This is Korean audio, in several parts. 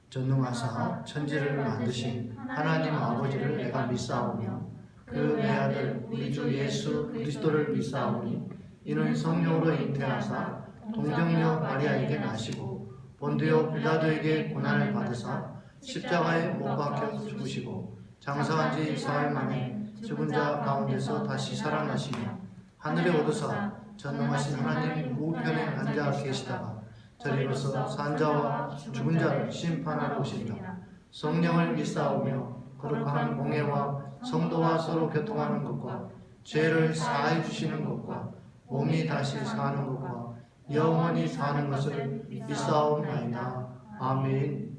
전능하사 천지를 만드신 하나님 아버지를 내가 믿사오며 그 내 아들 우리 주 예수 그리스도를 믿사오니 이는 성령으로 잉태하사 동정녀 마리아에게 나시고 본디오 빌라도에게 고난을 받으사 십자가에 못 박혀 죽으시고 장사한 지 사흘 만에 죽은 자 가운데서 다시 살아나시며 하늘에 오르사 전능하신 하나님 우편에 앉아 계시다가 저리로서 산자와 죽은 자를 심판하러 오신다. 성령을 믿사오며 거룩한 공예와 성도와 서로 교통하는 것과 죄를 사해 주시는 것과 몸이 다시 사는 것과 영원히 사는 것을 믿사옵나이다. 아멘.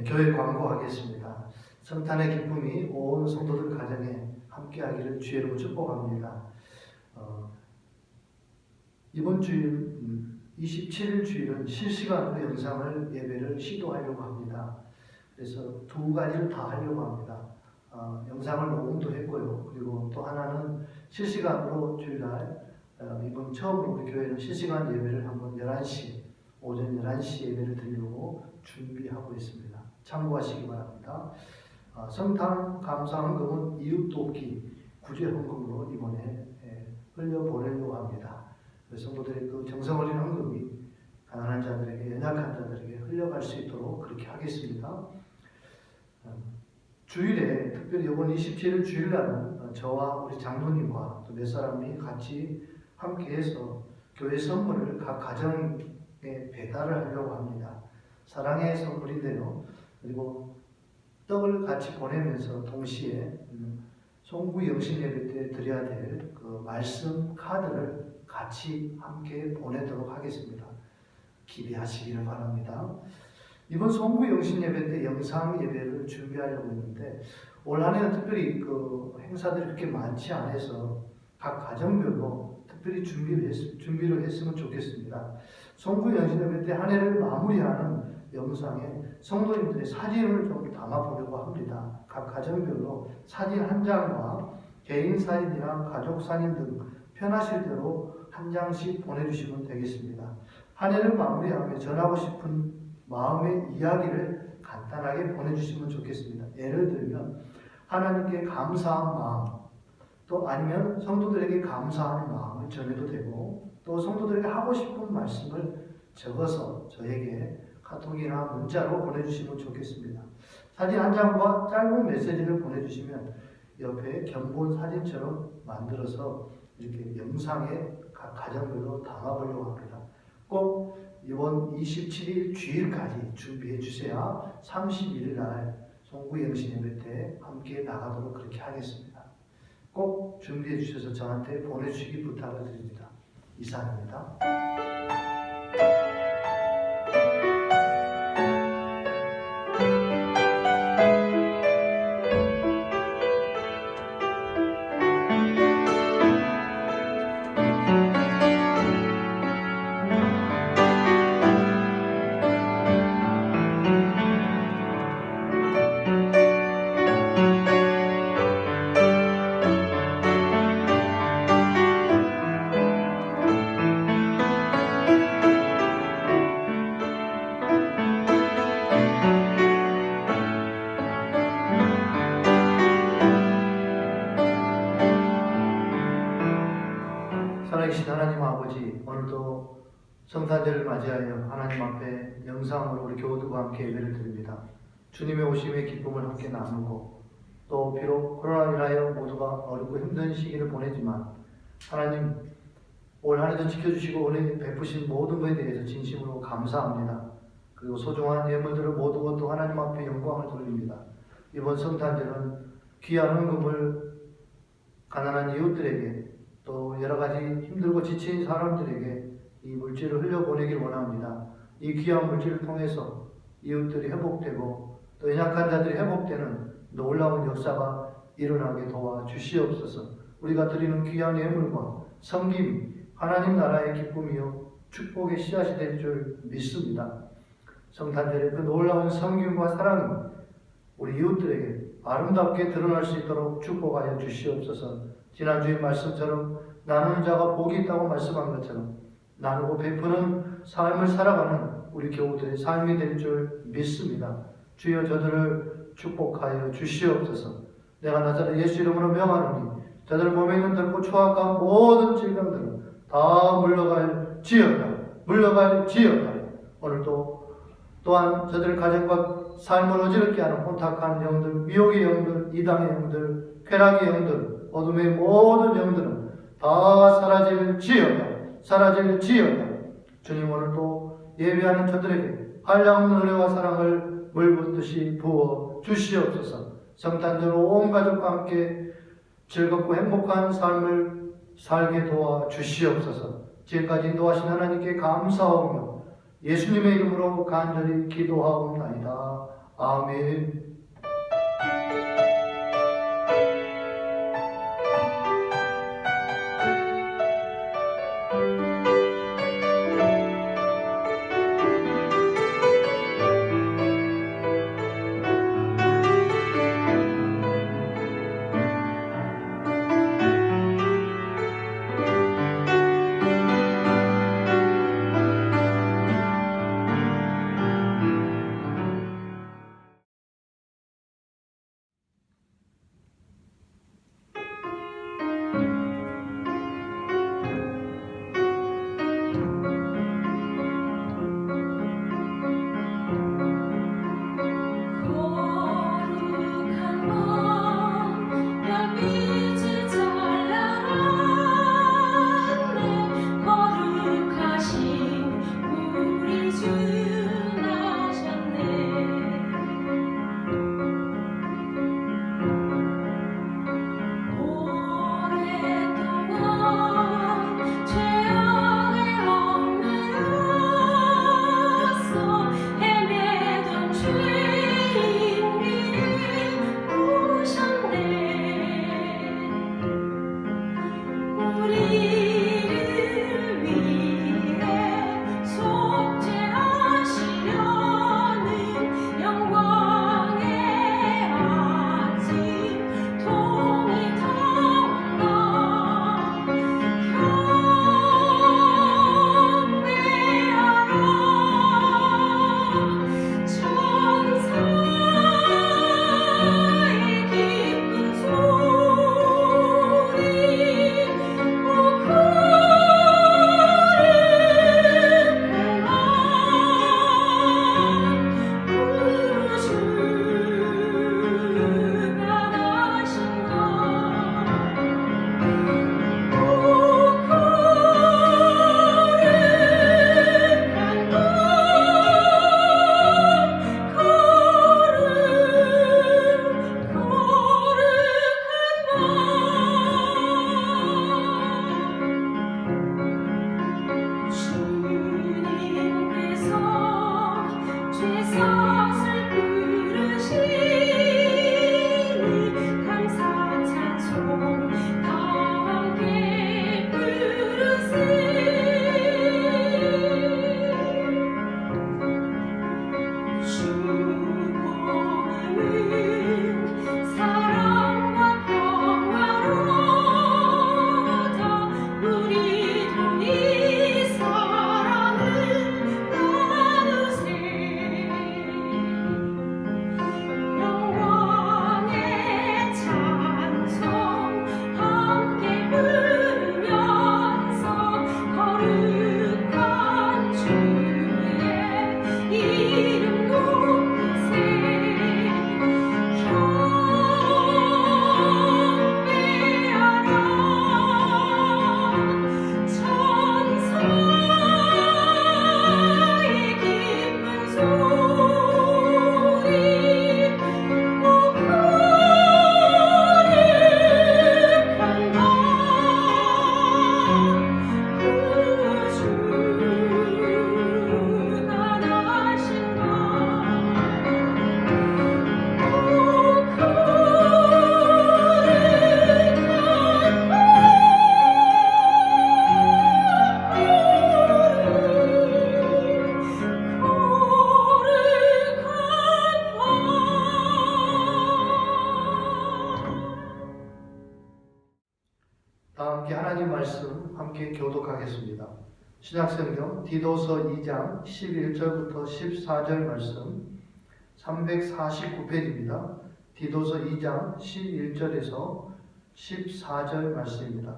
교회 광고하겠습니다. 성탄의 기쁨이 온 성도들 가정에 함께하기를 주의로 축복합니다. 이번 주일 27일 주일은 실시간으로 영상을 예배를 시도하려고 합니다. 그래서 두 가지를 다 하려고 합니다. 영상을 녹음도 했고요. 그리고 또 하나는 실시간으로 주일날 이번 처음으로 우리 교회는 실시간 예배를 한번 11시 오전 11시 예배를 드리려고 준비하고 있습니다. 참고하시기 바랍니다. 성탄 감사헌금은 이웃 돕기 구제 헌금으로 이번에 흘려보내려고 합니다. 성도들의 그 정성 어린 헌금이 가난한 자들에게, 연약한 자들에게 흘려갈 수 있도록 그렇게 하겠습니다. 주일에 특별히 이번 27일 주일날은 저와 우리 장로님과 또 몇 사람이 같이 함께해서 교회 선물을 각 가정에 배달을 하려고 합니다. 사랑의 선물인데요. 그리고 떡을 같이 보내면서 동시에 송구 영신 예배 때 드려야 될 그 말씀 카드를 같이 함께 보내도록 하겠습니다. 기대하시기를 바랍니다. 이번 송구 영신 예배 때 영상 예배를 준비하려고 했는데 올 한해는 특별히 그 행사들이 그렇게 많지 않아서 각 가정별로 특별히 준비를 했으면 좋겠습니다. 송구 영신 예배 때 한 해를 마무리하는 영상에 성도님들의 사진을 좀 담아보려고 합니다. 각 가정별로 사진 한 장과 개인 사진이나 가족 사진 등 편하실 대로 한 장씩 보내주시면 되겠습니다. 한 해를 마무리하며 전하고 싶은 마음의 이야기를 간단하게 보내주시면 좋겠습니다. 예를 들면 하나님께 감사한 마음, 또 아니면 성도들에게 감사하는 마음을 전해도 되고, 또 성도들에게 하고 싶은 말씀을 적어서 저에게 카톡이나 문자로 보내주시면 좋겠습니다. 사진 한 장과 짧은 메시지를 보내주시면 옆에 견본 사진처럼 만들어서 이렇게 영상에 각 가정별로 담아보려고 합니다. 꼭 이번 27일 주일까지 준비해 주셔야 31일 날 송구 영신 예배 때 함께 나가도록 그렇게 하겠습니다. 꼭 준비해 주셔서 저한테 보내주시기 부탁을 드립니다. 이상입니다. 살아계신 하나님 아버지, 오늘도 성탄절을 맞이하여 하나님 앞에 영상으로 우리 교우들과 함께 예배를 드립니다. 주님의 오심의 기쁨을 함께 나누고, 또 비록 코로나로 인하여 모두가 어렵고 힘든 시기를 보내지만 하나님 올 한해도 지켜주시고 은혜 베푸신 모든 것에 대해서 진심으로 감사합니다. 그리고 소중한 예물들을 모두 것도 하나님 앞에 영광을 돌립니다. 이번 성탄절은 귀한 헌금을 가난한 이웃들에게, 또 여러가지 힘들고 지친 사람들에게 이 물질을 흘려보내길 원합니다. 이 귀한 물질을 통해서 이웃들이 회복되고 또 연약한 자들이 회복되는 놀라운 역사가 일어나게 도와주시옵소서. 우리가 드리는 귀한 예물과 섬김이 하나님 나라의 기쁨이요 축복의 씨앗이 될 줄 믿습니다. 성탄절의 그 놀라운 섬김과 사랑이 우리 이웃들에게 아름답게 드러날 수 있도록 축복하여 주시옵소서. 지난주의 말씀처럼 나누는 자가 복이 있다고 말씀한 것처럼 나누고 베푸는 삶을 살아가는 우리 교우들의 삶이 될 줄 믿습니다. 주여 저들을 축복하여 주시옵소서. 내가 나자렛 예수 이름으로 명하노니 저들 몸에 있는 덜고 추악한 모든 질병들은 다 물러갈 지어다. 물러갈 지어다. 오늘도 또한 저들 가정과 삶을 어지럽게 하는 혼탁한 영들, 미혹의 영들, 이단의 영들, 쾌락의 영들, 어둠의 모든 영들은 다 사라질 지어다. 사라질 지어다. 주님 오늘도 예배하는 저들에게 한량없는 은혜와 사랑을 물붓듯이 부어 주시옵소서. 성탄절 온 가족과 함께 즐겁고 행복한 삶을 살게 도와 주시옵소서. 지금까지 인도하신 하나님께 감사하오며 예수님의 이름으로 간절히 기도하옵나이다. 아멘. 신약성경 디도서 2장 11절부터 14절 말씀 349페이지입니다. 디도서 2장 11절에서 14절 말씀입니다.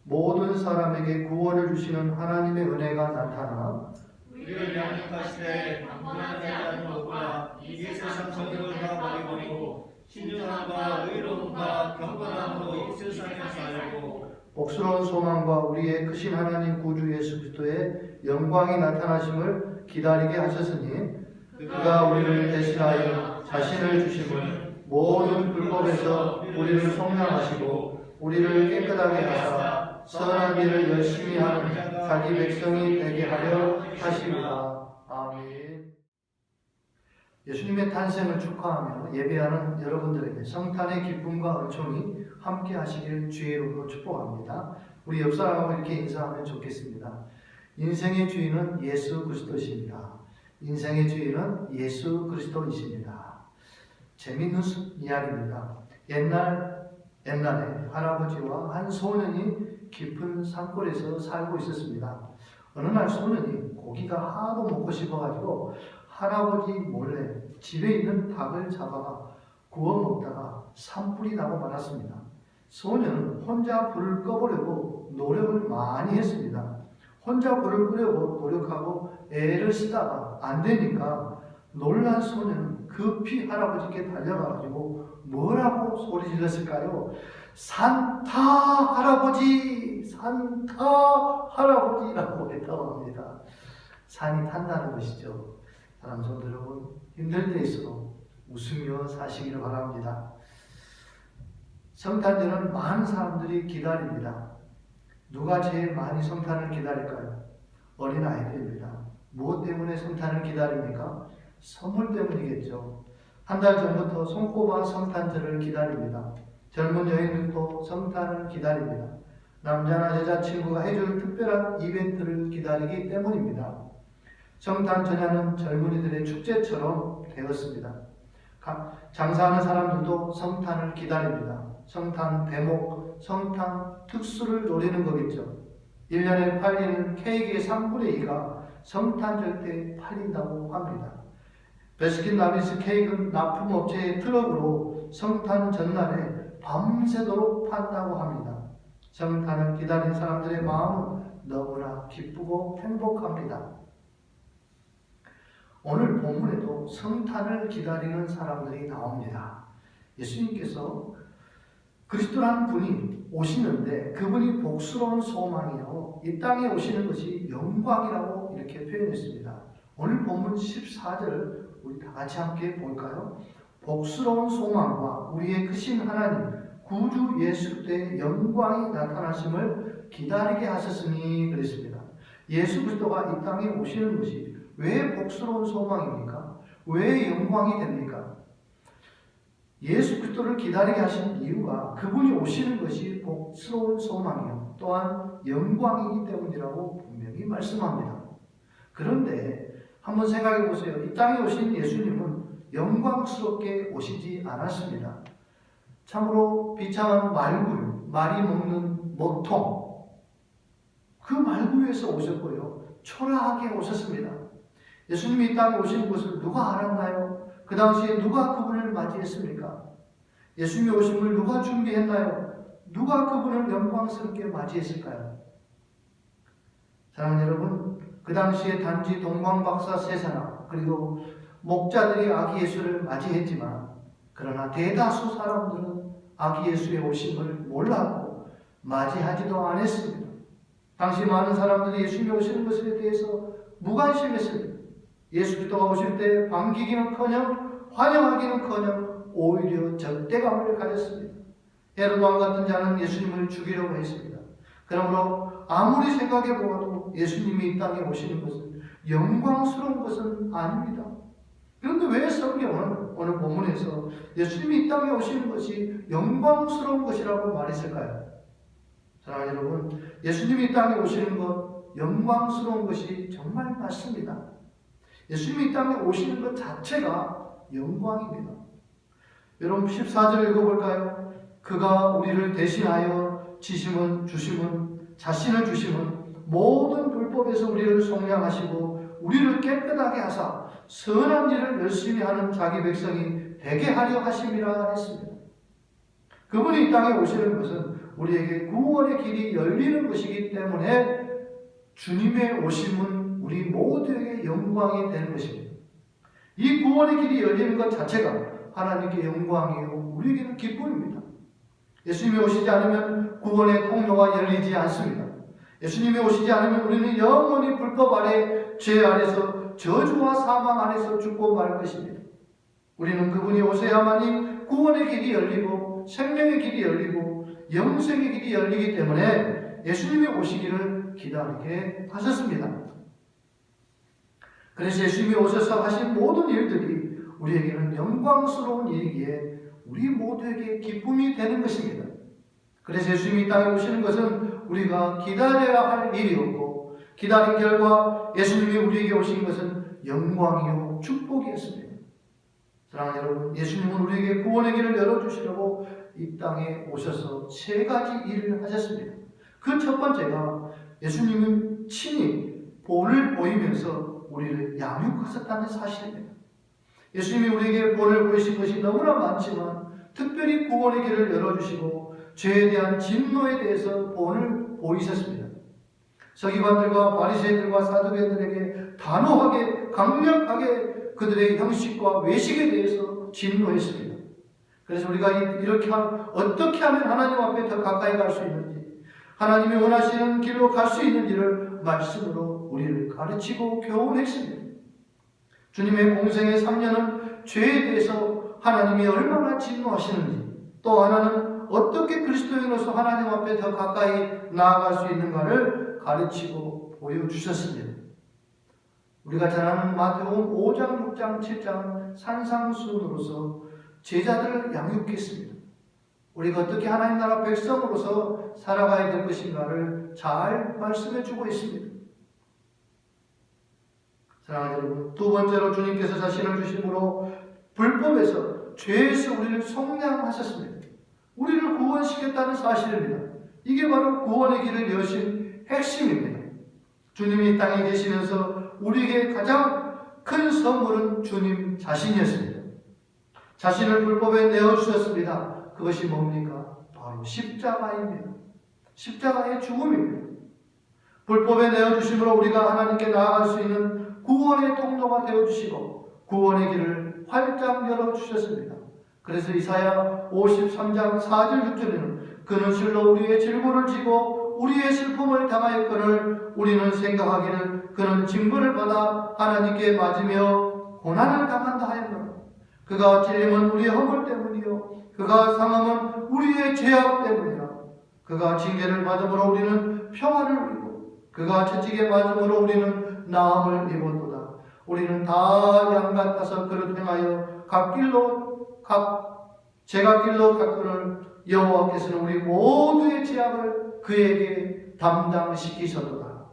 모든 사람에게 구원을 주시는 하나님의 은혜가 나타나 우리를 양육하시되 방문한 자는 것과 이 세상 정욕을 다 버리고 신중함과 의로움과 경건함으로 이 세상에 살고 복스러운 소망과 우리의 크신 하나님 구주 예수 그리스도의 영광이 나타나심을 기다리게 하셨으니 그가 우리를 대신하여 자신을 주심은 모든 불법에서 우리를 속량하시고 우리를 깨끗하게 하사 선한 일을 열심히 하는 자기 백성이 되게 하려 하십니다. 아멘. 예수님의 탄생을 축하하며 예배하는 여러분들에게 성탄의 기쁨과 은총이 함께 하시길 주의 이름으로 축복합니다. 우리 옆 사람하고 이렇게 인사하면 좋겠습니다. 인생의 주인은 예수 그리스도십니다. 인생의 주인은 예수 그리스도이십니다. 재미있는 이야기입니다. 옛날에 할아버지와 한 소년이 깊은 산골에서 살고 있었습니다. 어느 날 소년이 고기가 하도 먹고 싶어가지고 할아버지 몰래 집에 있는 닭을 잡아가 구워 먹다가 산불이 나고 말았습니다. 소년은 혼자 불을 꺼보려고 노력을 많이 했습니다. 혼자 불을 끄려고 노력하고 애를 쓰다가 안 되니까 놀란 소년은 급히 할아버지께 달려가가지고 뭐라고 소리 질렀을까요? 산타 할아버지! 산타 할아버지라고 했다고 합니다. 산이 탄다는 것이죠. 사랑하는 성도 여러분, 힘들 때일수록 웃으며 사시기를 바랍니다. 성탄절은 많은 사람들이 기다립니다. 누가 제일 많이 성탄을 기다릴까요? 어린아이들입니다. 무엇 때문에 성탄을 기다립니까? 선물 때문이겠죠. 한 달 전부터 손꼽아 성탄절을 기다립니다. 젊은 여인들도 성탄을 기다립니다. 남자나 여자친구가 해줄 특별한 이벤트를 기다리기 때문입니다. 성탄 전야는 젊은이들의 축제처럼 되었습니다. 장사하는 사람들도 성탄을 기다립니다. 성탄 대목, 성탄 특수를 노리는 거겠죠. 1년에 팔리는 케이크의 3분의 2가 성탄절 때 팔린다고 합니다. 베스킨라빈스 케이크는 납품업체의 트럭으로 성탄 전날에 밤새도록 판다고 합니다. 성탄을 기다린 사람들의 마음은 너무나 기쁘고 행복합니다. 오늘 본문에도 성탄을 기다리는 사람들이 나옵니다. 예수님께서 그리스도라는 분이 오시는데 그분이 복스러운 소망이요 이 땅에 오시는 것이 영광이라고 이렇게 표현했습니다. 오늘 본문 14절 우리 다 같이 함께 볼까요? 복스러운 소망과 우리의 크신 하나님 구주 예수 그리스도의 영광이 나타나심을 기다리게 하셨으니 그랬습니다. 예수 그리스도가 이 땅에 오시는 것이 왜 복스러운 소망입니까? 왜 영광이 됩니까? 예수 그리스도를 기다리게 하신 이유가 그분이 오시는 것이 복스러운 소망이요 또한 영광이기 때문이라고 분명히 말씀합니다. 그런데 한번 생각해 보세요. 이 땅에 오신 예수님은 영광스럽게 오시지 않았습니다. 참으로 비참한 말구유, 말이 먹는 먹통 그 말구유에서 오셨고요. 초라하게 오셨습니다. 예수님이 이 땅에 오신 것을 누가 알았나요? 그 당시에 누가 그분을 맞이했습니까? 예수님이 오심을 누가 준비했나요? 누가 그분을 영광스럽게 맞이했을까요? 사랑하는 여러분, 그 당시에 단지 동방박사 세사나 그리고 목자들이 아기 예수를 맞이했지만 그러나 대다수 사람들은 아기 예수의 오심을 몰랐고 맞이하지도 않았습니다. 당시 많은 사람들이 예수님이 오시는 것에 대해서 무관심했습니다. 예수 그리스도가 오실 때 반기기는커녕 환영하기는커녕 오히려 적대감을 가졌습니다. 헤롯 왕 같은 자는 예수님을 죽이려고 했습니다. 그러므로 아무리 생각해 보아도 예수님이 이 땅에 오시는 것은 영광스러운 것은 아닙니다. 그런데 왜 성경은 오늘 본문에서 예수님이 이 땅에 오시는 것이 영광스러운 것이라고 말했을까요? 사랑하는 여러분, 예수님이 이 땅에 오시는 것 영광스러운 것이 정말 맞습니다. 예수님이 이 땅에 오시는 것 자체가 영광입니다. 여러분 14절 읽어볼까요? 그가 우리를 대신하여 주심은 자신을 주심은 모든 율법에서 우리를 속량하시고 우리를 깨끗하게 하사 선한 일을 열심히 하는 자기 백성이 되게 하려 하심이라 했습니다. 그분이 이 땅에 오시는 것은 우리에게 구원의 길이 열리는 것이기 때문에 주님의 오심은 우리 모두에게 영광이 되는 것입니다. 이 구원의 길이 열리는 것 자체가 하나님께 영광이요 우리에게는 기쁨입니다. 예수님이 오시지 않으면 구원의 통로가 열리지 않습니다. 예수님이 오시지 않으면 우리는 영원히 불법 아래 죄 아래서 저주와 사망 안에서 죽고 말 것입니다. 우리는 그분이 오셔야만이 구원의 길이 열리고 생명의 길이 열리고 영생의 길이 열리기 때문에 예수님이 오시기를 기다리게 하셨습니다. 그래서 예수님이 오셔서 하신 모든 일들이 우리에게는 영광스러운 일이기에 우리 모두에게 기쁨이 되는 것입니다. 그래서 예수님이 이 땅에 오시는 것은 우리가 기다려야 할 일이었고 기다린 결과 예수님이 우리에게 오신 것은 영광이요 축복이었습니다. 사랑하는 여러분, 예수님은 우리에게 구원의 길을 열어주시려고 이 땅에 오셔서 세 가지 일을 하셨습니다. 그 첫 번째가 예수님은 친히 본을 보이면서 우리를 양육하셨다는 사실입니다. 예수님이 우리에게 본을 보이신 것이 너무나 많지만 특별히 구원의 길을 열어주시고 죄에 대한 진노에 대해서 본을 보이셨습니다. 서기관들과 바리새인들과 사두개인들에게 단호하게 강력하게 그들의 형식과 외식에 대해서 진노했습니다. 그래서 우리가 이렇게 어떻게 하면 하나님 앞에 더 가까이 갈 수 있는지 하나님이 원하시는 길로 갈 수 있는지를 말씀으로 우리를 가르치고 교훈했습니다. 주님의 공생의 3년은 죄에 대해서 하나님이 얼마나 진노하시는지 또 하나는 어떻게 그리스도인으로서 하나님 앞에 더 가까이 나아갈 수 있는가를 가르치고 보여주셨습니다. 우리가 잘 아는 마태복음 5장, 6장, 7장 산상수훈으로서 제자들을 양육했습니다. 우리가 어떻게 하나님 나라 백성으로서 살아가야 될 것인가를 잘 말씀해주고 있습니다. 사랑하는 여러분, 두 번째로 주님께서 자신을 주심으로 불법에서 죄에서 우리를 속량하셨습니다. 우리를 구원시켰다는 사실입니다. 이게 바로 구원의 길을 여신 핵심입니다. 주님이 이 땅에 계시면서 우리에게 가장 큰 선물은 주님 자신이었습니다. 자신을 불법에 내어주셨습니다. 그것이 뭡니까? 바로 십자가입니다. 십자가의 죽음입니다. 불법에 내어주심으로 우리가 하나님께 나아갈 수 있는 구원의 통로가 되어주시고 구원의 길을 활짝 열어주셨습니다. 그래서 이사야 53장 4절 6절에는 그는 실로 우리의 질고를 지고 우리의 슬픔을 당하였거늘 우리는 생각하기를 그는 징벌을 받아 하나님께 맞으며 고난을 당한다 하였노라. 그가 찔림은 우리의 허물 때문이요 그가 상함은 우리의 죄악 때문이라. 그가 징계를 받음으로 우리는 평안을 누리고 그가 채찍에 맞음으로 우리는 나음을 입었도다. 우리는 다 양 같아서 그를 행하여 제갓길로 갔거늘 여호와께서는 우리 모두의 죄악을 그에게 담당시키셨도다.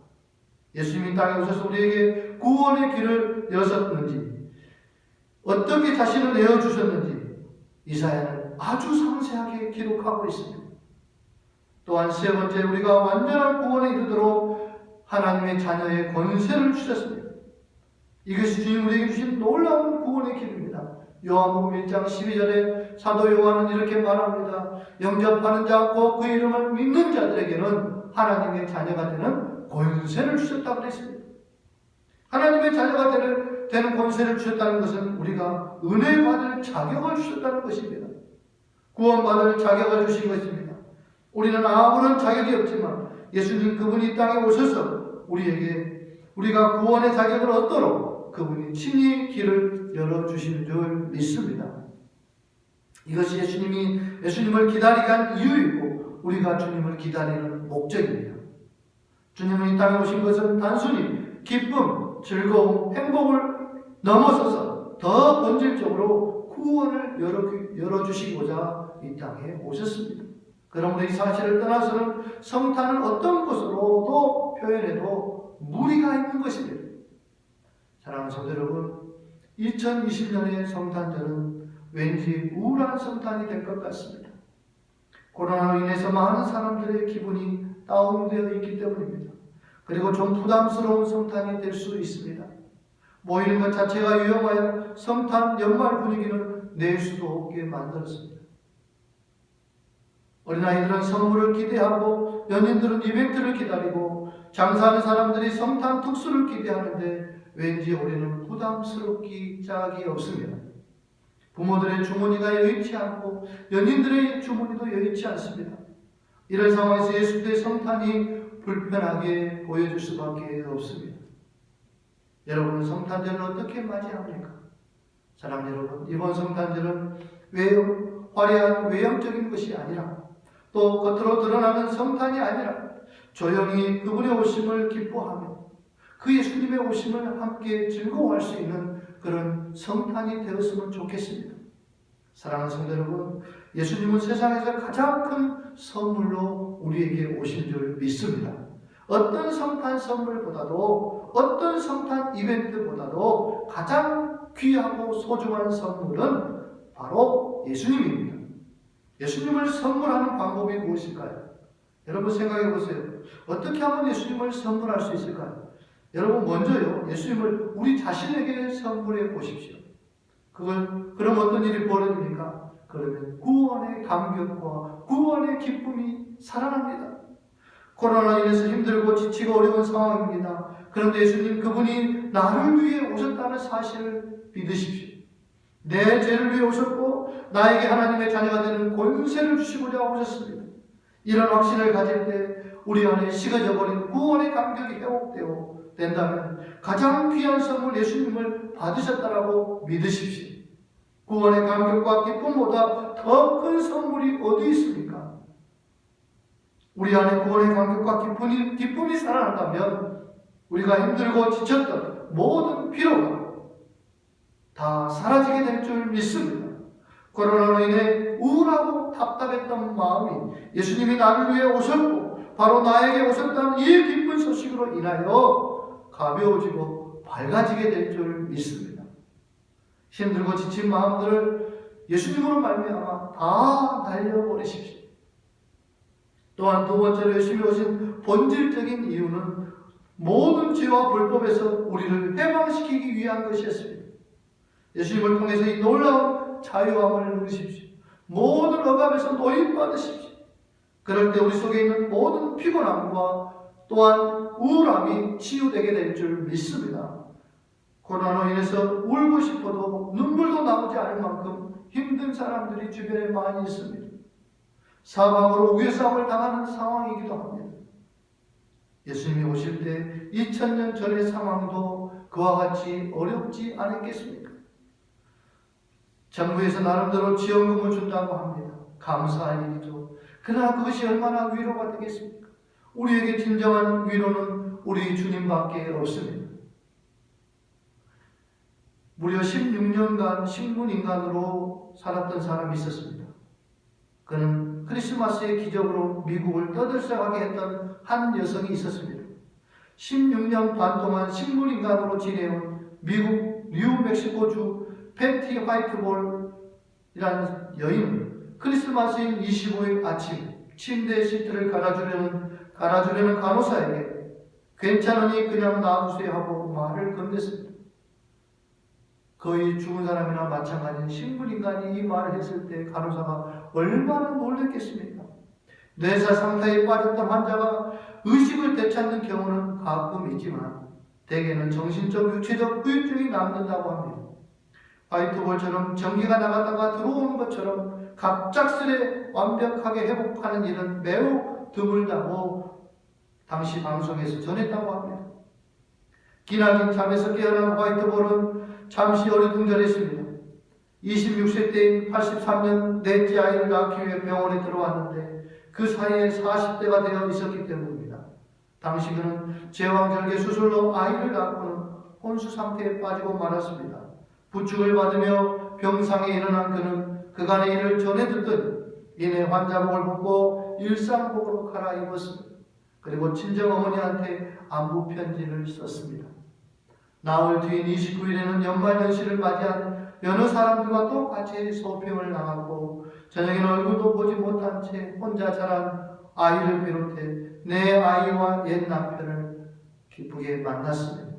예수님이 땅에 오셔서 우리에게 구원의 길을 여셨는지 어떻게 자신을 내어주셨는지 이사야는 아주 상세하게 기록하고 있습니다. 또한 세 번째, 우리가 완전한 구원에 이르도록 하나님의 자녀의 권세를 주셨습니다. 이것이 주님 우리에게 주신 놀라운 구원의 길입니다. 요한복음 1장 12절에 사도 요한은 이렇게 말합니다. 영접하는 자 곧 그 이름을 믿는 자들에게는 하나님의 자녀가 되는 권세를 주셨다고 했습니다. 하나님의 자녀가 되는 권세를 주셨다는 것은 우리가 은혜 받을 자격을 주셨다는 것입니다. 구원받을 자격을 주신 것입니다. 우리는 아무런 자격이 없지만 예수님 그분이 이 땅에 오셔서 우리가 구원의 자격을 얻도록 그분이 친히 길을 열어주시는 줄 믿습니다. 이것이 예수님을 기다리게 한 이유이고 우리가 주님을 기다리는 목적입니다. 주님은 이 땅에 오신 것은 단순히 기쁨, 즐거움, 행복을 넘어서서 더 본질적으로 구원을 열어주시고자 이 땅에 오셨습니다. 그러므로 이 사실을 떠나서는 성탄을 어떤 것으로도 표현해도 무리가 있는 것입니다. 사랑하는 성도 여러분, 2020년의 성탄절은 왠지 우울한 성탄이 될 것 같습니다. 코로나로 인해서 많은 사람들의 기분이 다운되어 있기 때문입니다. 그리고 좀 부담스러운 성탄이 될 수 있습니다. 모이는 것 자체가 위험하여 성탄 연말 분위기는 낼 수도 없게 만들었습니다. 어린아이들은 선물을 기대하고 연인들은 이벤트를 기다리고 장사하는 사람들이 성탄 특수를 기대하는데 왠지 우리는 부담스럽기 짝이 없습니다. 부모들의 주머니가 여의치 않고 연인들의 주머니도 여의치 않습니다. 이런 상황에서 예수님의 성탄이 불편하게 보여줄 수밖에 없습니다. 여러분은 성탄절을 어떻게 맞이합니까? 사랑하는 여러분, 이번 성탄절은 화려한 외형적인 것이 아니라 또 겉으로 드러나는 성탄이 아니라 조용히 그분의 오심을 기뻐하며 그 예수님의 오심을 함께 즐거워할 수 있는 그런 성탄이 되었으면 좋겠습니다. 사랑하는 성도 여러분, 예수님은 세상에서 가장 큰 선물로 우리에게 오신 줄 믿습니다. 어떤 성탄 선물보다도 어떤 성탄 이벤트보다도 가장 귀하고 소중한 선물은 바로 예수님입니다. 예수님을 선물하는 방법이 무엇일까요? 여러분 생각해 보세요. 어떻게 하면 예수님을 선물할 수 있을까요? 여러분 먼저요, 예수님을 우리 자신에게 선물해 보십시오. 그럼 어떤 일이 벌어집니까? 그러면 구원의 감격과 구원의 기쁨이 살아납니다. 코로나로 인해서 힘들고 지치고 어려운 상황입니다. 그런데 예수님 그분이 나를 위해 오셨다는 사실을 믿으십시오. 내 죄를 위해 오셨고 나에게 하나님의 자녀가 되는 권세를 주시고자 오셨습니다. 이런 확신을 가질 때 우리 안에 식어져 버린 구원의 감격이 회복되어 된다면 가장 귀한 선물 예수님을 받으셨다라고 믿으십시오. 구원의 감격과 기쁨보다 더 큰 선물이 어디 있습니까? 우리 안에 구원의 감격과 기쁨이 살아난다면 우리가 힘들고 지쳤던 모든 피로가 다 사라지게 될 줄 믿습니다. 코로나로 인해 우울하고 답답했던 마음이 예수님이 나를 위해 오셨고 바로 나에게 오셨다는 이 기쁜 소식으로 인하여 가벼워지고 밝아지게 될 줄 믿습니다. 힘들고 지친 마음들을 예수님으로 말미암아 다 날려버리십시오. 또한 두 번째로 예수님이 오신 본질적인 이유는 모든 죄와 불법에서 우리를 해방시키기 위한 것이었습니다. 예수님을 통해서 이 놀라운 자유함을 누리십시오. 모든 억압에서 노임받으십시오. 그럴 때 우리 속에 있는 모든 피곤함과 또한 우울함이 치유되게 될 줄 믿습니다. 코로나로 인해서 울고 싶어도 눈물도 나오지 않을 만큼 힘든 사람들이 주변에 많이 있습니다. 사방으로 우겨싸움을 당하는 상황이기도 합니다. 예수님이 오실 때 2000년 전의 상황도 그와 같이 어렵지 않았겠습니까? 정부에서 나름대로 지원금을 준다고 합니다. 감사할 일이죠. 그러나 그것이 얼마나 위로가 되겠습니까? 우리에게 진정한 위로는 우리 주님밖에 없습니다. 무려 16년간 식문인간으로 살았던 사람이 있었습니다. 그는 크리스마스의 기적으로 미국을 떠들썩하게 했던 한 여성이 있었습니다. 16년 반 동안 식물인간으로 지내온 미국 뉴멕시코주 패티 화이트볼이라는 여인은 크리스마스인 25일 아침 침대 시트를 갈아주려는 간호사에게 괜찮으니 그냥 놔두세요 하고 말을 건넸습니다. 거의 죽은 사람이나 마찬가지인 식물인간이 이 말을 했을 때 간호사가 얼마나 놀랐겠습니까? 뇌사 상태에 빠졌던 환자가 의식을 되찾는 경우는 가끔 있지만 대개는 정신적, 육체적 후유증이 남는다고 합니다. 화이트볼처럼 전기가 나갔다가 들어오는 것처럼 갑작스레 완벽하게 회복하는 일은 매우 드물다고 당시 방송에서 전했다고 합니다. 기나긴 잠에서 깨어난 화이트볼은 잠시 어리둥절했습니다. 26세 때인 83년 넷째 아이를 낳기 위해 병원에 들어왔는데 그 사이에 40대가 되어 있었기 때문입니다. 당시 그는 제왕절개 수술로 아이를 낳고는 혼수 상태에 빠지고 말았습니다. 부축을 받으며 병상에 일어난 그는 그간의 일을 전해 듣더니 이내 환자복을 벗고 일상복으로 갈아입었습니다. 그리고 친정어머니한테 안부 편지를 썼습니다. 나흘 뒤인 29일에는 연말연시를 맞이한 여느 사람들과 똑같이 소평을 나갔고 저녁에는 얼굴도 보지 못한 채 혼자 자란 아이를 비롯해 내 아이와 옛 남편을 기쁘게 만났습니다.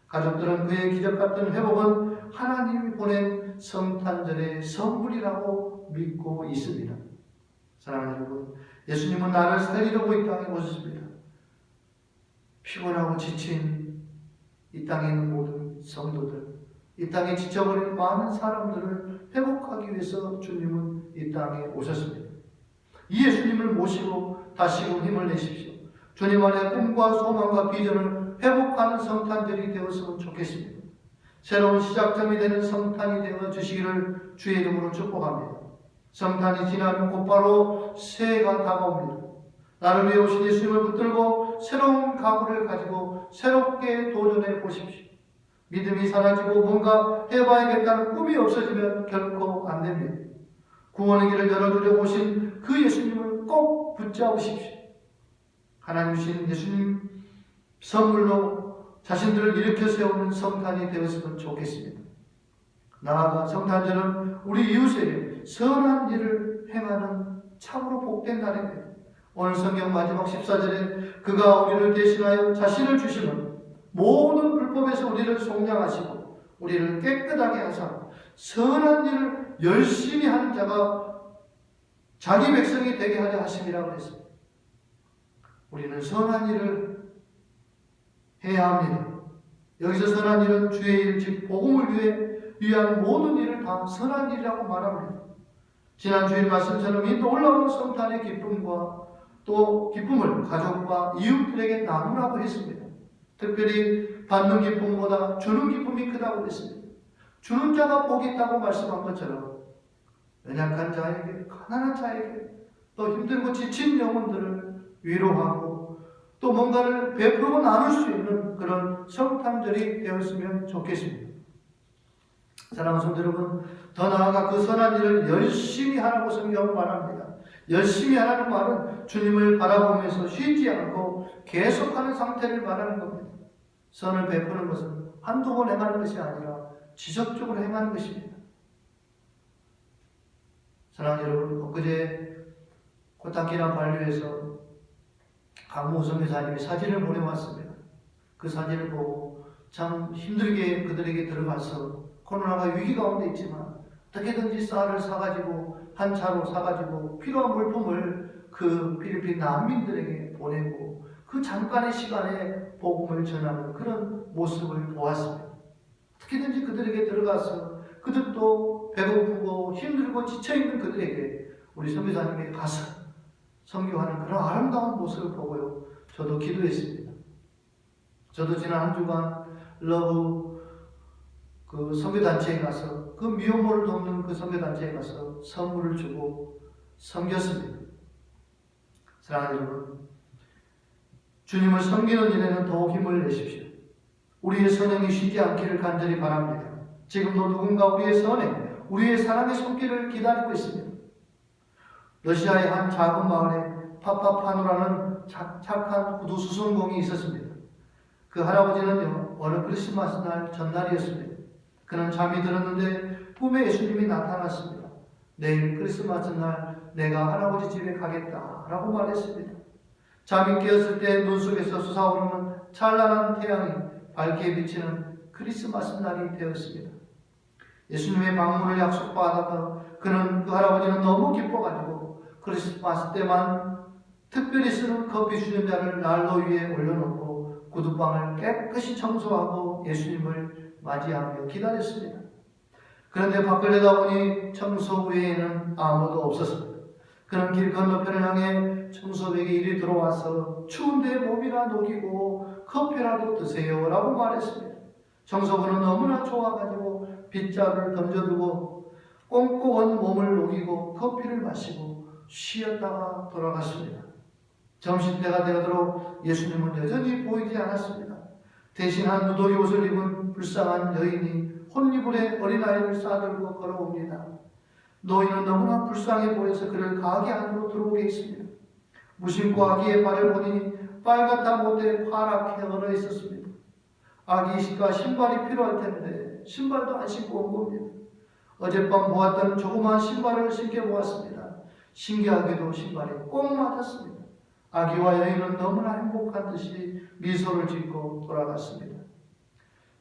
가족들은 그의 기적 같은 회복은 하나님이 보낸 성탄절의 선물이라고 믿고 있습니다. 사랑하는 여러분, 예수님은 나를 살리려고 이 땅에 오셨습니다. 피곤하고 지친 이 땅에 있는 모든 성도들, 이 땅에 지쳐버린 많은 사람들을 회복하기 위해서 주님은 이 땅에 오셨습니다. 이 예수님을 모시고 다시금 힘을 내십시오. 주님 안에 꿈과 소망과 비전을 회복하는 성탄절이 되었으면 좋겠습니다. 새로운 시작점이 되는 성탄이 되어 주시기를 주의 이름으로 축복합니다. 성탄이 지나면 곧바로 새해가 다가옵니다. 나를 위해 오신 예수님을 붙들고 새로운 각오를 가지고 새롭게 도전해 보십시오. 믿음이 사라지고 뭔가 해봐야겠다는 꿈이 없어지면 결코 안 됩니다. 구원의 길을 열어주려고 오신 그 예수님을 꼭 붙잡으십시오. 하나님 주신 예수님 선물로 자신들을 일으켜 세우는 성탄이 되었으면 좋겠습니다. 나아가 성탄절은 우리 이웃에게 선한 일을 행하는 참으로 복된 날입니다. 오늘 성경 마지막 14절에 그가 우리를 대신하여 자신을 주시는 모든 불법에서 우리를 속량하시고 우리를 깨끗하게 하사 선한 일을 열심히 하는 자가 자기 백성이 되게 하려 하심이라고 했습니다. 우리는 선한 일을 해야 합니다. 여기서 선한 일은 주의 일, 즉 복음을 위한 모든 일을 다 선한 일이라고 말합니다. 지난 주일 말씀처럼 이 놀라운 성탄의 기쁨과 또 기쁨을 가족과 이웃들에게 나누라고 했습니다. 특별히 받는 기쁨보다 주는 기쁨이 크다고 했습니다. 주는 자가 복이 있다고 말씀한 것처럼 연약한 자에게, 가난한 자에게, 또 힘들고 지친 영혼들을 위로하고 또 뭔가를 베풀고 나눌 수 있는 그런 성탄절이 되었으면 좋겠습니다. 사랑하는 성도 여러분, 더 나아가 그 선한 일을 열심히 하라고 성경은 말합니다. 열심히 하라는 말은 주님을 바라보면서 쉬지 않고 계속하는 상태를 말하는 겁니다. 선을 베푸는 것은 한두 번 행하는 것이 아니라 지속적으로 행하는 것입니다. 사랑하는 여러분, 엊그제 코타키나 발리에서 강모 선교사님이 사진을 보내왔습니다. 그 사진을 보고 참 힘들게 그들에게 들어가서 코로나가 위기 가운데 있지만 어떻게든지 쌀을 사가지고 한 차로 사가지고 필요한 물품을 그 필리핀 난민들에게 보내고 그 잠깐의 시간에 복음을 전하는 그런 모습을 보았습니다. 어떻게든지 그들에게 들어가서 그들도 배고프고 힘들고 지쳐있는 그들에게 우리 선교사님이 가서 선교하는 그런 아름다운 모습을 보고요. 저도 기도했습니다. 저도 지난 한 주간 러브 그 선교단체에 가서 그 미혼모를 돕는 그 선교단체에 가서 선물을 주고 섬겼습니다. 사랑하는 여러분, 주님을 섬기는 일에는 더욱 힘을 내십시오. 우리의 선행이 쉬지 않기를 간절히 바랍니다. 지금도 누군가 우리의 선행, 우리의 사랑의 손길을 기다리고 있습니다. 러시아의 한 작은 마을에 파파파누라는 착한 구두 수선공이 있었습니다. 그 할아버지는요, 어느 크리스마스 날 전날이었습니다. 그는 잠이 들었는데 꿈에 예수님이 나타났습니다. 내일 크리스마스 날 내가 할아버지 집에 가겠다라고 말했습니다. 잠이 깨었을 때 눈 속에서 솟아오르는 찬란한 태양이 밝게 비치는 크리스마스 날이 되었습니다. 예수님의 방문을 약속받아서 그는 그 할아버지는 너무 기뻐가지고 크리스마스 때만 특별히 쓰는 커피 주전자를 난로 위에 올려놓고 구두방을 깨끗이 청소하고 예수님을 맞이하며 기다렸습니다. 그런데 밖을 내다보니 청소 외에는 아무도 없었습니다. 그는 길 건너편을 향해 청소백이 이리 들어와서 추운데 몸이나 녹이고 커피라도 드세요 라고 말했습니다. 청소부는 너무나 좋아가지고 빗자루를 던져두고 꽁꽁한 몸을 녹이고 커피를 마시고 쉬었다가 돌아갔습니다. 점심때가 되도록 예수님은 여전히 보이지 않았습니다. 대신 한 누더기 옷을 입은 불쌍한 여인이 혼이불에 어린아이를 싸들고 걸어옵니다. 노인은 너무나 불쌍해 보여서 그를 가게 안으로 들어오게 했습니다. 무심코 아기의 발을 보니 빨갛다 못해 파랗게 얼어 있었습니다. 아기가 신발이 필요할 텐데 신발도 안 신고 온 겁니다. 어젯밤 보았던 조그마한 신발을 신겨 보았습니다. 신기하게도 신발이 꼭 맞았습니다. 아기와 여인은 너무나 행복한 듯이 미소를 짓고 돌아갔습니다.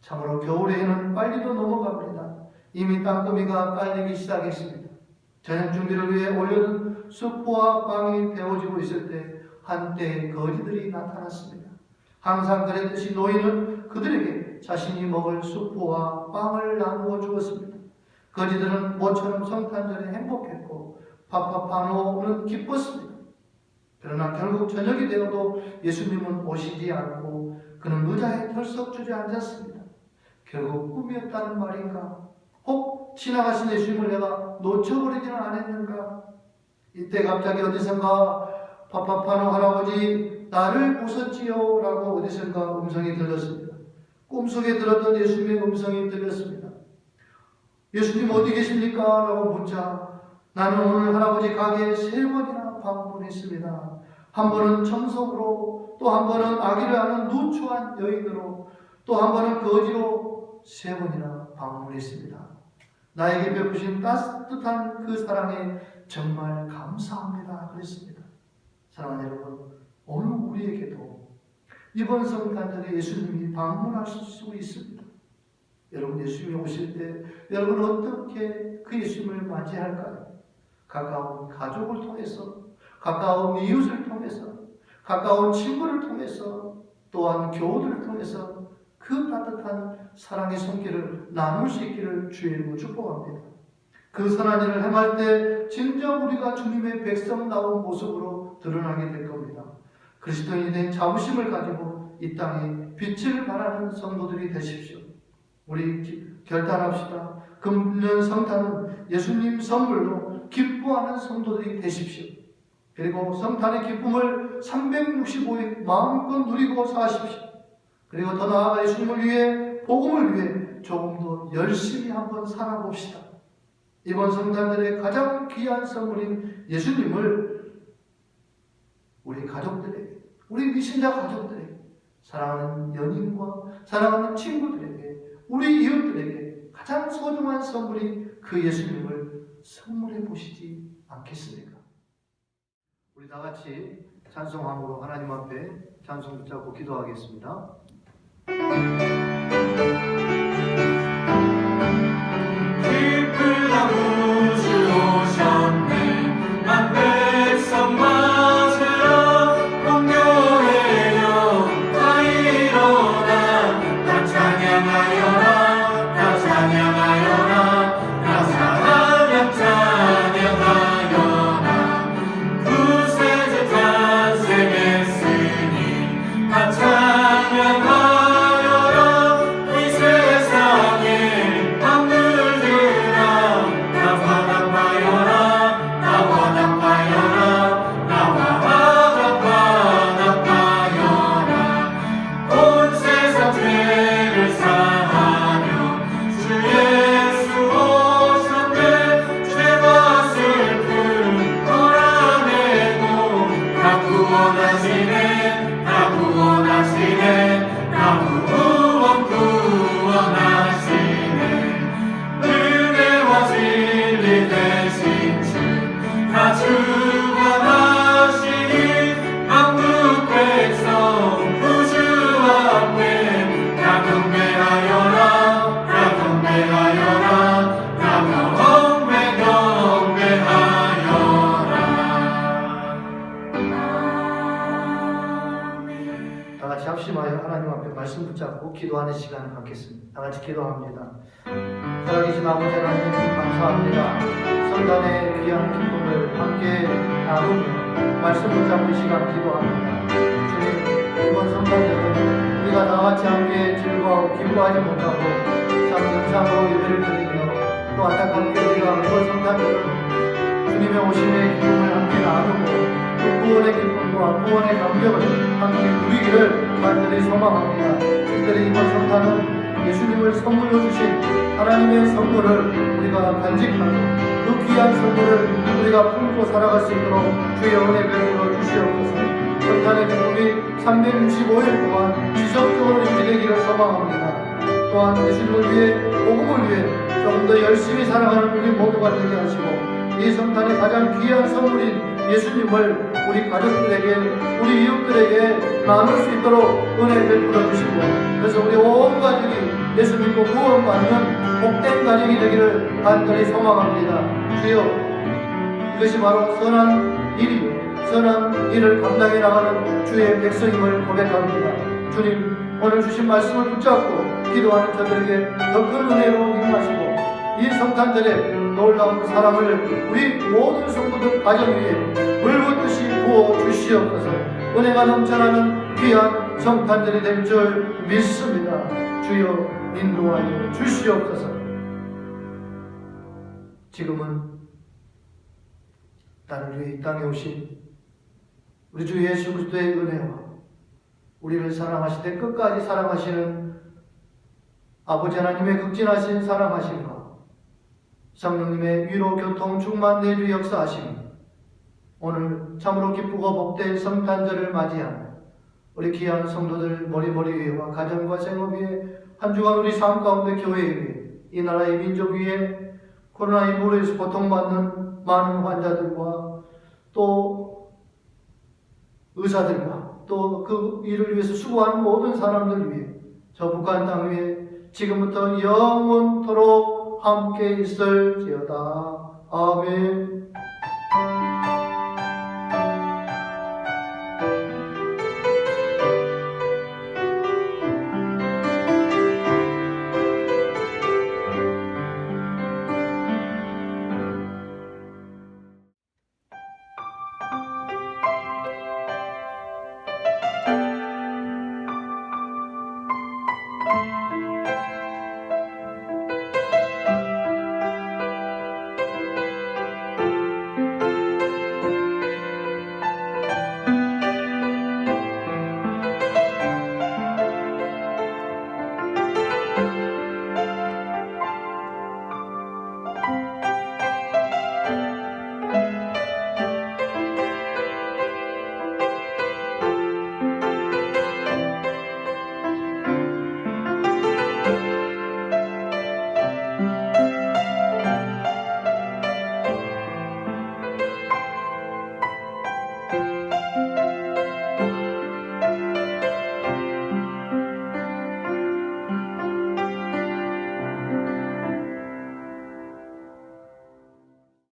참으로 겨울의 해는 빨리도 넘어갑니다. 이미 땅거미가 깔리기 시작했습니다. 저녁 준비를 위해 올려둔 수프와 빵이 데워지고 있을 때 한때의 거지들이 나타났습니다. 항상 그랬듯이 노인은 그들에게 자신이 먹을 수프와 빵을 나누어 주었습니다. 거지들은 모처럼 성탄절에 행복했고 파파파노는 기뻤습니다. 그러나 결국 저녁이 되어도 예수님은 오시지 않고 그는 의자에 털썩 주저앉았습니다. 결국 꿈이었다는 말인가? 혹 지나가신 예수님을 내가 놓쳐버리지는 않았는가? 이때 갑자기 어디선가 파파파노 할아버지 나를 보셨지요? 라고 어디선가 음성이 들렸습니다. 꿈속에 들었던 예수님의 음성이 들렸습니다. 예수님 어디 계십니까? 라고 묻자 나는 오늘 할아버지 가게에 3번이나 방문했습니다. 한 번은 청소부로, 또 한 번은 아기를 아는 누추한 여인으로, 또 한 번은 거지로 3번이나 방문했습니다. 나에게 베푸신 따뜻한 그 사랑에 정말 감사합니다. 그랬습니다. 사랑하는 여러분, 오늘 우리에게도 이번 성탄절에 예수님이 방문하실 수 있습니다. 여러분, 예수님이 오실 때 여러분 어떻게 그 예수님을 맞이할까요? 가까운 가족을 통해서, 가까운 이웃을 통해서, 가까운 친구를 통해서, 또한 교우들을 통해서 그 따뜻한 사랑의 손길을 나눌 수 있기를 주의 이름으로 축복합니다. 그 선한 일을 행할 때 진정 우리가 주님의 백성다운 모습으로 드러나게 될 겁니다. 그리스도인이 된 자부심을 가지고 이 땅에 빛을 발하는 성도들이 되십시오. 우리 결단합시다. 금년 성탄은 예수님 선물로 기뻐하는 성도들이 되십시오. 그리고 성탄의 기쁨을 365일 마음껏 누리고 사십시오. 그리고 더 나아가 예수님을 위해, 복음을 위해 조금 더 열심히 한번 살아봅시다. 이번 성탄절의 가장 귀한 선물인 예수님을 우리 가족들에게, 우리 미신자 가족들에게, 사랑하는 연인과 사랑하는 친구들에게, 우리 이웃들에게 가장 소중한 선물인 그 예수님을 선물해 보시지 않겠습니까? 우리 다 같이 찬송함으로 하나님 앞에 찬송 붙잡고 기도하겠습니다. 기쁘다 구주 오셨네 만 백성 맞으러 공교회여 다 일어나 다 찬양하여라 다 찬양하여라 다 찬양 찬양하여라 구세주 탄생했으니 다 찬양하여라 말씀 붙잡고 기도하는 시간을 갖겠습니다. 다 같이 기도합니다. 살아계신 아버지 하나님 감사합니다. 성탄의 귀한 기쁨을 함께 나누며 말씀 붙잡는 시간 기도합니다. 주님, 이번 성탄절은 우리가 다같이 함께 즐거워하고 기뻐하지 못하고 참 영상으로 예배를 드리며 또 안타깝게 우리가 이번 성탄절은 주님의 오심의 기쁨을 함께 나누고 구원의 기쁨과 구원의 감격을 함께 누리기를 간절히 소망합니다. 특별히 이번 성탄은 예수님을 선물로 주신 하나님의 선물을 우리가 간직하고 그 귀한 선물을 우리가 품고 살아갈 수 있도록 주의 은혜 베풀어 주시옵소서. 성탄의 기쁨이 365일 동안 지속적으로 유지되기를 소망합니다. 또한 예수님을 위해, 복음을 위해 조금 더 열심히 살아가는 우리 모두가 되게 하시고 이 성탄의 가장 귀한 선물인 예수님을 우리 가족들에게, 우리 이웃들에게 나눌 수 있도록 은혜 베풀어 주시고, 그래서 우리 온 가족이 예수 믿고 구원받는 복된 가족이 되기를 간절히 소망합니다. 주여, 이것이 바로 선한 일이요, 선한 일을 감당해 나가는 주의 백성임을 고백합니다. 주님, 오늘 주신 말씀을 붙잡고 기도하는 저들에게 더 큰 은혜로 임하시고, 이 성탄절에 놀라운 사랑을 우리 모든 성도들 가정 위에 물붓듯이 부어 주시옵소서. 은혜가 넘쳐나는 귀한 성탄절이 될 줄 믿습니다. 주여, 인도하여 주시옵소서. 지금은 나를 위해 이 땅에 오신 우리 주 예수 그리스도의 은혜와 우리를 사랑하시되 끝까지 사랑하시는 아버지 하나님의 극진하신 사랑하심과 성령님의 위로 교통 충만 내주 역사하심, 오늘 참으로 기쁘고 복된 성탄절을 맞이한 우리 귀한 성도들 머리머리 위에와 가정과 생업 위에, 한 주간 우리 삶 가운데 교회 위에, 이 나라의 민족 위에, 코로나19로 인해서 고통받는 많은 환자들과 또 의사들과 또 그 일을 위해서 수고하는 모든 사람들 위해, 저 북한 땅 위에 지금부터 영원토록 함께 있을지어다. 아멘.